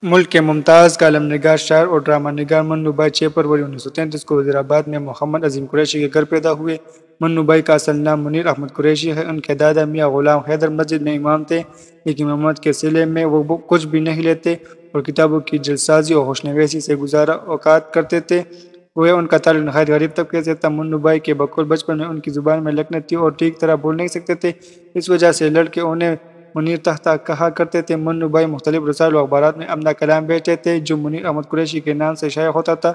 ملک کے ممتاز کالم نگار، شاعر اور ڈرامہ نگار منو بھائی 6 فروری 1933 کو وزیر آباد میں محمد عظیم قریشی کے گھر پیدا ہوئے۔ منو بھائی کا اصل نام منیر احمد قریشی ہے۔ ان کے دادا میاں غلام حیدر مسجد میں امام تھے، لیکن امامت کے سلسلے میں وہ کچھ بھی نہیں لیتے اور کتابوں کی جلدسازی اور ہوش نویسی سے گزارا اوقات کرتے تھے۔ گویا ان کا تعلق نہایت غریب طبقے سے تھا۔ منو بھائی کے بقول بچپن میں ان کی زبان میں لکنت تھی اور ٹھیک طرح بول نہیں سکتے تھے، اس وجہ سے لڑکے انہیں منیر تحت کہا کرتے تھے۔ منو بھائی مختلف رسائل و اخبارات میں اپنا کلام بیچتے تھے جو منیر احمد قریشی کے نام سے شائع ہوتا تھا۔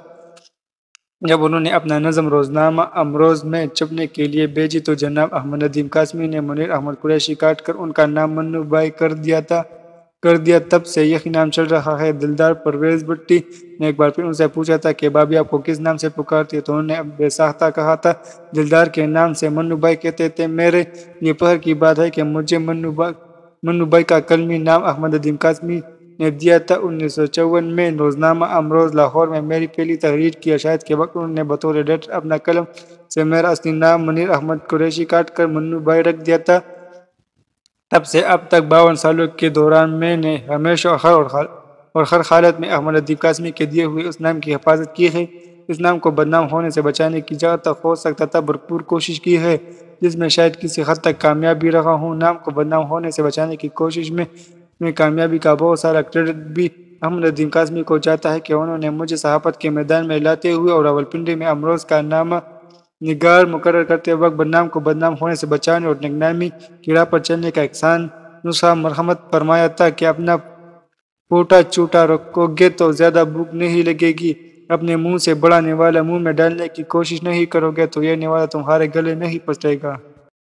جب انہوں نے اپنا نظم روزنامہ امروز میں چھپنے کے لیے بھیجی تو جناب احمد ندیم قاسمی نے منیر احمد قریشی کاٹ کر ان کا نام منو بھائی کر دیا۔ تب سے یہی نام چل رہا ہے۔ دلدار پرویز بھٹی نے ایک بار پھر ان سے پوچھا تھا کہ بھابھی آپ کو کس نام سے پکارتی ہے تو انہوں نے بے ساختہ کہا تھا دلدار کے نام سے منو بھائی کہتے تھے۔ میرے لیے فخر کی بات ہے کہ مجھے منو بھائی کا کلمی نام احمد ندیم قاسمی نے دیا تھا۔ 1954 میں روزنامہ امروز لاہور میں میری پہلی تحریر کی اشاعت کے وقت انہوں نے بطور ایڈیٹر اپنا قلم سے میرا اصلی نام منیر احمد قریشی کاٹ کر منو بھائی رکھ دیا تھا۔ تب سے اب تک 52 سالوں کے دوران میں نے ہمیشہ اور ہر حالت میں احمد ندیم قاسمی کے دیے ہوئے اس نام کی حفاظت کی ہے۔ اس نام کو بدنام ہونے سے بچانے کی جہاں تک ہو سکتا تھا بھرپور کوشش کی ہے، جس میں شاید کسی حد تک کامیاب بھی رہا ہوں۔ نام کو بدنام ہونے سے بچانے کی کوشش میں کامیابی کا بہت سارا کریڈٹ بھی احمد ندیم قاسمی کو جاتا ہے کہ انہوں نے مجھے صحافت کے میدان میں لاتے ہوئے اور راولپنڈی میں امروز کا نامہ نگار مقرر کرتے وقت بدنام کو بدنام ہونے سے بچانے اور نیک نامی کی راہ پر چلنے کا ایک آسان نسخہ مرحمت فرمایا تھا کہ اپنا پوٹا چوٹا رکھو گے تو زیادہ بھوک نہیں لگے گی، اپنے منہ سے بڑا نوالا منہ میں ڈالنے کی کوشش نہیں کرو گے تو یہ نوالا تمہارے گلے نہیں پچے گا۔